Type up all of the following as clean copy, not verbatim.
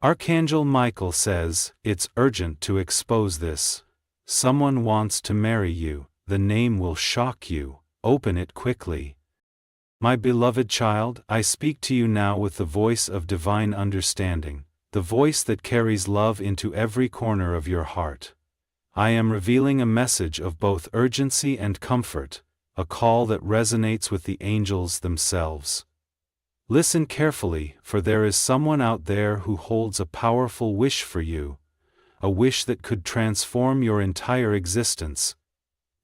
Archangel Michael says, "It's urgent to expose this. Someone wants to marry you, the name will shock you, open it quickly." My beloved child, I speak to you now with the voice of divine understanding, the voice that carries love into every corner of your heart. I am revealing a message of both urgency and comfort, a call that resonates with the angels themselves. Listen carefully, for there is someone out there who holds a powerful wish for you, a wish that could transform your entire existence.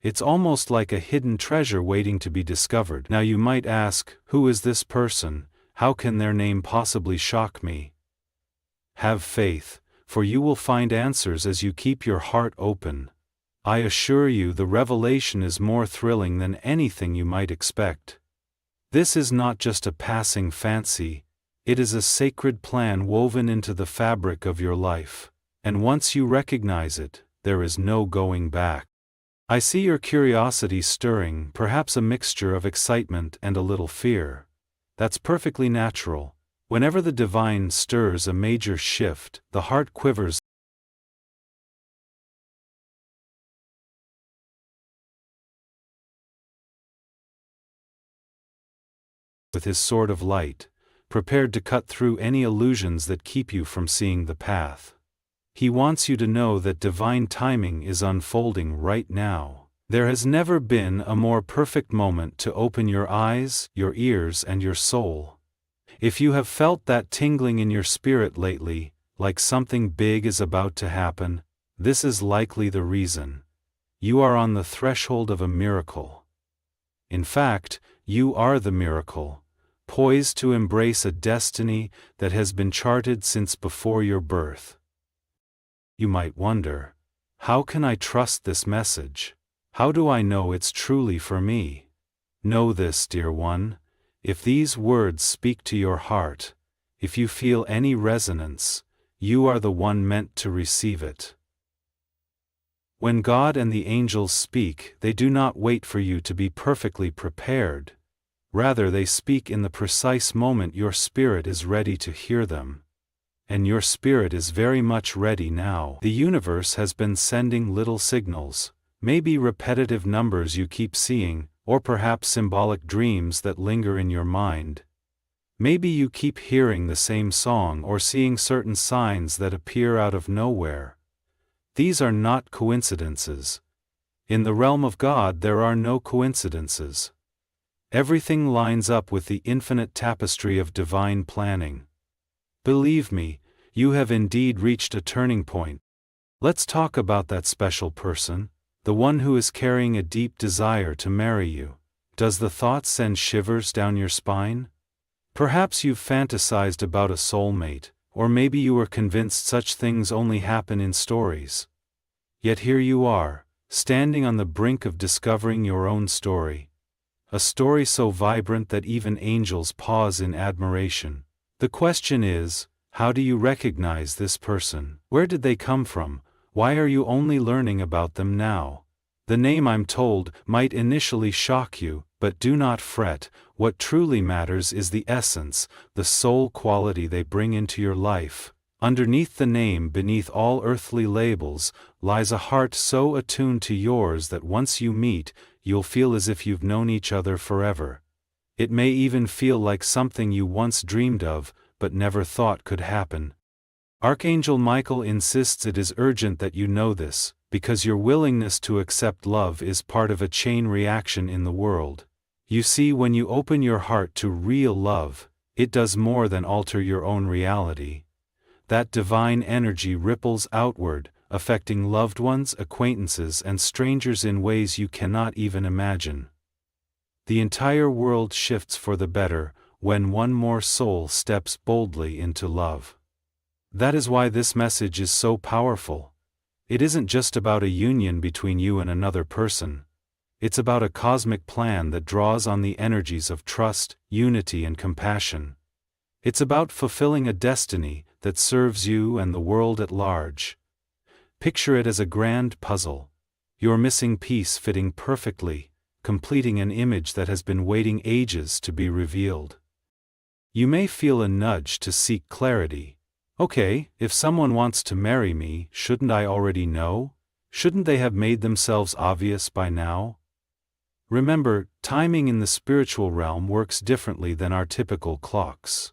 It's almost like a hidden treasure waiting to be discovered. Now you might ask, who is this person? How can their name possibly shock me? Have faith, for you will find answers as you keep your heart open. I assure you the revelation is more thrilling than anything you might expect. This is not just a passing fancy, it is a sacred plan woven into the fabric of your life, and once you recognize it, there is no going back. I see your curiosity stirring, perhaps a mixture of excitement and a little fear. That's perfectly natural. Whenever the divine stirs a major shift, the heart quivers. With his sword of light, prepared to cut through any illusions that keep you from seeing the path. He wants you to know that divine timing is unfolding right now. There has never been a more perfect moment to open your eyes, your ears, and your soul. If you have felt that tingling in your spirit lately, like something big is about to happen, this is likely the reason. You are on the threshold of a miracle. In fact, you are the miracle, poised to embrace a destiny that has been charted since before your birth. You might wonder, how can I trust this message? How do I know it's truly for me? Know this, dear one, if these words speak to your heart, if you feel any resonance, you are the one meant to receive it. When God and the angels speak, they do not wait for you to be perfectly prepared. Rather, they speak in the precise moment your spirit is ready to hear them. And your spirit is very much ready now. The universe has been sending little signals, maybe repetitive numbers you keep seeing, or perhaps symbolic dreams that linger in your mind. Maybe you keep hearing the same song or seeing certain signs that appear out of nowhere. These are not coincidences. In the realm of God there are no coincidences. Everything lines up with the infinite tapestry of divine planning. Believe me, you have indeed reached a turning point. Let's talk about that special person, the one who is carrying a deep desire to marry you. Does the thought send shivers down your spine? Perhaps you've fantasized about a soulmate, or maybe you were convinced such things only happen in stories. Yet here you are, standing on the brink of discovering your own story. A story so vibrant that even angels pause in admiration. The question is, how do you recognize this person? Where did they come from? Why are you only learning about them now? The name, I'm told, might initially shock you, but do not fret. What truly matters is the essence, the soul quality they bring into your life. Underneath the name, beneath all earthly labels, lies a heart so attuned to yours that once you meet, you'll feel as if you've known each other forever. It may even feel like something you once dreamed of, but never thought could happen. Archangel Michael insists it is urgent that you know this, because your willingness to accept love is part of a chain reaction in the world. You see, when you open your heart to real love, it does more than alter your own reality. That divine energy ripples outward, affecting loved ones, acquaintances, and strangers in ways you cannot even imagine. The entire world shifts for the better when one more soul steps boldly into love. That is why this message is so powerful. It isn't just about a union between you and another person. It's about a cosmic plan that draws on the energies of trust, unity, and compassion. It's about fulfilling a destiny that serves you and the world at large. Picture it as a grand puzzle, your missing piece fitting perfectly, completing an image that has been waiting ages to be revealed. You may feel a nudge to seek clarity. Okay, if someone wants to marry me, shouldn't I already know? Shouldn't they have made themselves obvious by now? Remember, timing in the spiritual realm works differently than our typical clocks.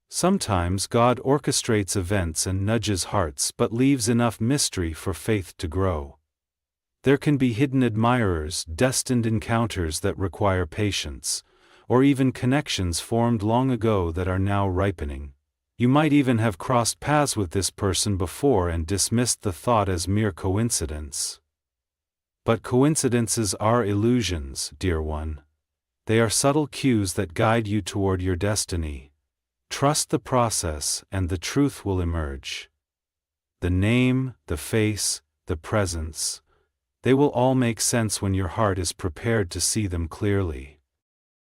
Sometimes God orchestrates events and nudges hearts but leaves enough mystery for faith to grow. There can be hidden admirers, destined encounters that require patience, or even connections formed long ago that are now ripening. You might even have crossed paths with this person before and dismissed the thought as mere coincidence. But coincidences are illusions, dear one. They are subtle cues that guide you toward your destiny. Trust the process and the truth will emerge. The name, the face, the presence, they will all make sense when your heart is prepared to see them clearly.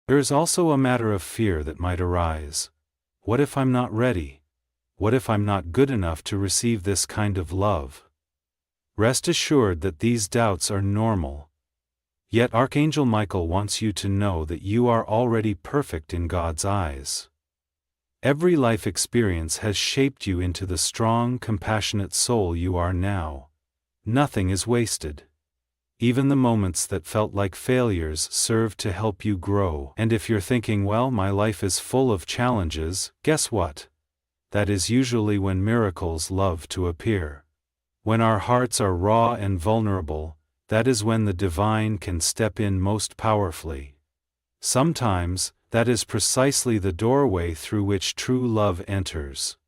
There is also a matter of fear that might arise. What if I'm not ready? What if I'm not good enough to receive this kind of love? Rest assured that these doubts are normal. Yet Archangel Michael wants you to know that you are already perfect in God's eyes. Every life experience has shaped you into the strong, compassionate soul you are now. Nothing is wasted. Even the moments that felt like failures served to help you grow. And if you're thinking, well, my life is full of challenges, guess what? That is usually when miracles love to appear. When our hearts are raw and vulnerable, that is when the divine can step in most powerfully. Sometimes, that is precisely the doorway through which true love enters.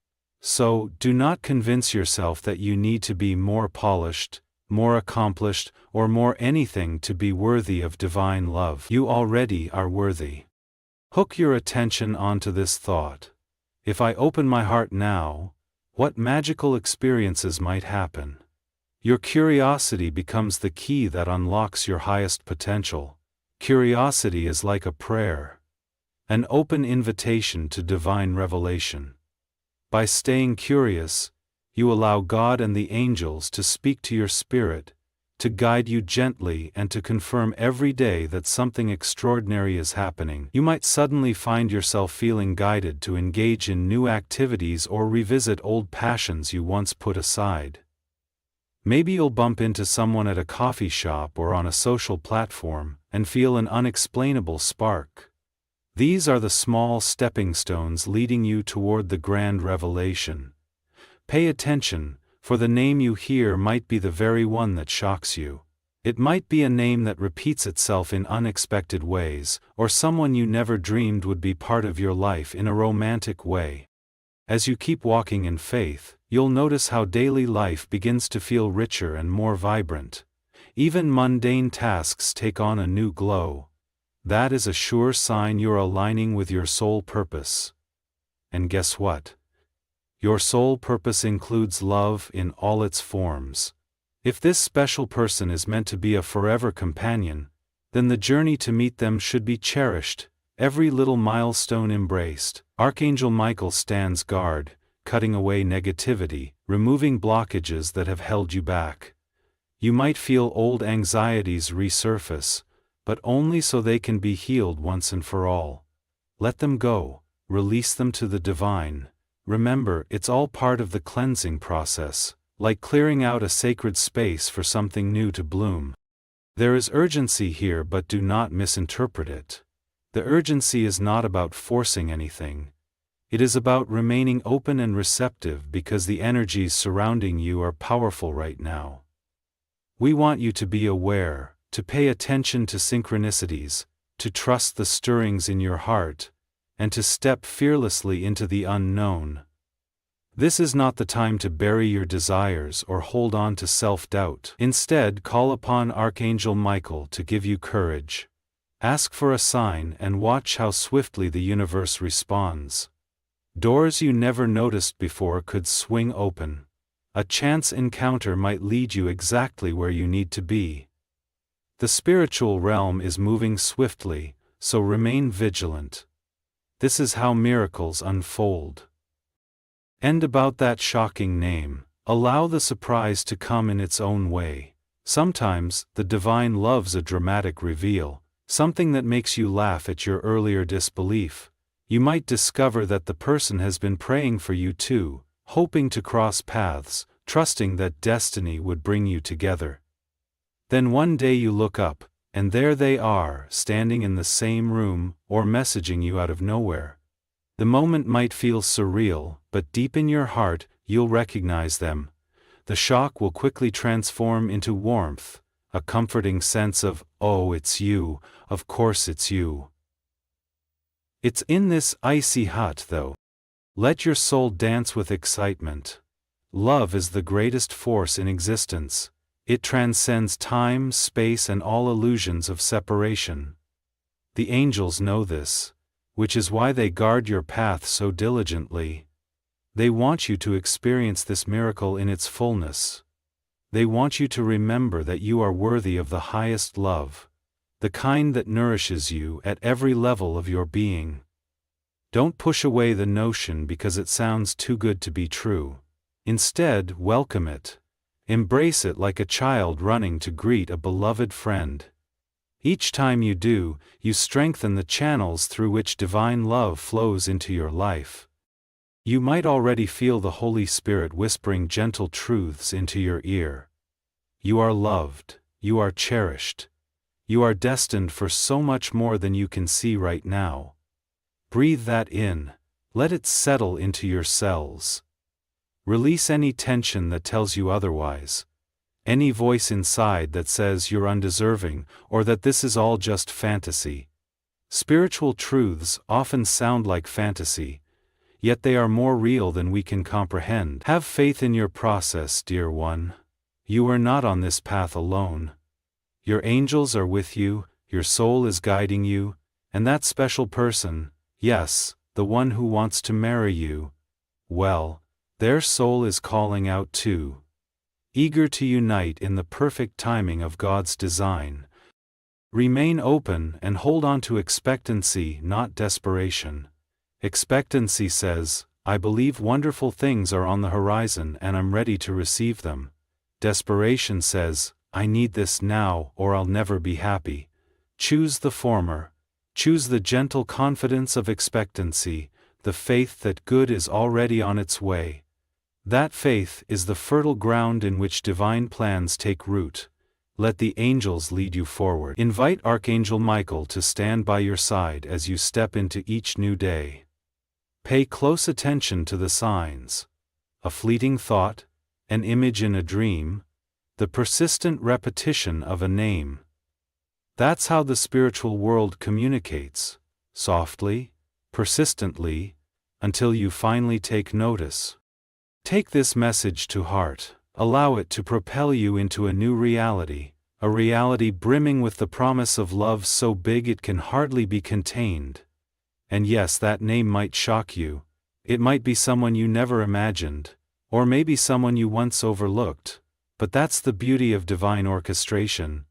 So, do not convince yourself that you need to be more polished, more accomplished, or more anything to be worthy of divine love. You already are worthy. Hook your attention onto this thought. If I open my heart now, what magical experiences might happen? Your curiosity becomes the key that unlocks your highest potential. Curiosity is like a prayer. An open invitation to divine revelation. By staying curious, you allow God and the angels to speak to your spirit, to guide you gently and to confirm every day that something extraordinary is happening. You might suddenly find yourself feeling guided to engage in new activities or revisit old passions you once put aside. Maybe you'll bump into someone at a coffee shop or on a social platform and feel an unexplainable spark. These are the small stepping stones leading you toward the grand revelation. Pay attention, for the name you hear might be the very one that shocks you. It might be a name that repeats itself in unexpected ways, or someone you never dreamed would be part of your life in a romantic way. As you keep walking in faith, you'll notice how daily life begins to feel richer and more vibrant. Even mundane tasks take on a new glow. That is a sure sign you're aligning with your soul purpose. And guess what? Your soul purpose includes love in all its forms. If this special person is meant to be a forever companion, then the journey to meet them should be cherished, every little milestone embraced. Archangel Michael stands guard, cutting away negativity, removing blockages that have held you back. You might feel old anxieties resurface, but only so they can be healed once and for all. Let them go, release them to the divine. Remember, it's all part of the cleansing process, like clearing out a sacred space for something new to bloom. There is urgency here, but do not misinterpret it. The urgency is not about forcing anything. It is about remaining open and receptive because the energies surrounding you are powerful right now. We want you to be aware, to pay attention to synchronicities, to trust the stirrings in your heart, and to step fearlessly into the unknown. This is not the time to bury your desires or hold on to self-doubt. Instead, call upon Archangel Michael to give you courage. Ask for a sign and watch how swiftly the universe responds. Doors you never noticed before could swing open. A chance encounter might lead you exactly where you need to be. The spiritual realm is moving swiftly, so remain vigilant. This is how miracles unfold. And about that shocking name, allow the surprise to come in its own way. Sometimes, the divine loves a dramatic reveal, something that makes you laugh at your earlier disbelief. You might discover that the person has been praying for you too, hoping to cross paths, trusting that destiny would bring you together. Then one day you look up, and there they are, standing in the same room, or messaging you out of nowhere. The moment might feel surreal, but deep in your heart, you'll recognize them. The shock will quickly transform into warmth, a comforting sense of, oh, it's you, of course it's you. It's in this icy hut, though. Let your soul dance with excitement. Love is the greatest force in existence. It transcends time, space, and all illusions of separation. The angels know this, which is why they guard your path so diligently. They want you to experience this miracle in its fullness. They want you to remember that you are worthy of the highest love, the kind that nourishes you at every level of your being. Don't push away the notion because it sounds too good to be true. Instead, welcome it. Embrace it like a child running to greet a beloved friend. Each time you do, you strengthen the channels through which divine love flows into your life. You might already feel the Holy Spirit whispering gentle truths into your ear. You are loved, you are cherished. You are destined for so much more than you can see right now. Breathe that in, let it settle into your cells. Release any tension that tells you otherwise. Any voice inside that says you're undeserving, or that this is all just fantasy. Spiritual truths often sound like fantasy, yet they are more real than we can comprehend. Have faith in your process, dear one. You are not on this path alone. Your angels are with you, your soul is guiding you, and that special person, yes, the one who wants to marry you, well, their soul is calling out too. Eager to unite in the perfect timing of God's design. Remain open and hold on to expectancy, not desperation. Expectancy says, I believe wonderful things are on the horizon and I'm ready to receive them. Desperation says, I need this now or I'll never be happy. Choose the former. Choose the gentle confidence of expectancy, the faith that good is already on its way. That faith is the fertile ground in which divine plans take root. Let the angels lead you forward. Invite Archangel Michael to stand by your side as you step into each new day. Pay close attention to the signs. A fleeting thought, an image in a dream, the persistent repetition of a name. That's how the spiritual world communicates, softly, persistently, until you finally take notice. Take this message to heart, allow it to propel you into a new reality, a reality brimming with the promise of love so big it can hardly be contained. And yes, that name might shock you. It might be someone you never imagined, or maybe someone you once overlooked, but that's the beauty of divine orchestration.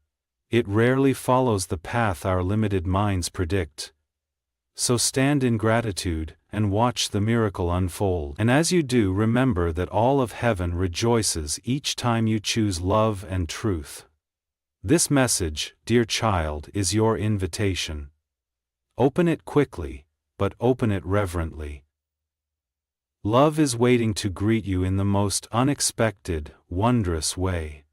It rarely follows the path our limited minds predict. So stand in gratitude, and watch the miracle unfold. And as you do, remember that all of heaven rejoices each time you choose love and truth. This message, dear child, is your invitation. Open it quickly, but open it reverently. Love is waiting to greet you in the most unexpected, wondrous way.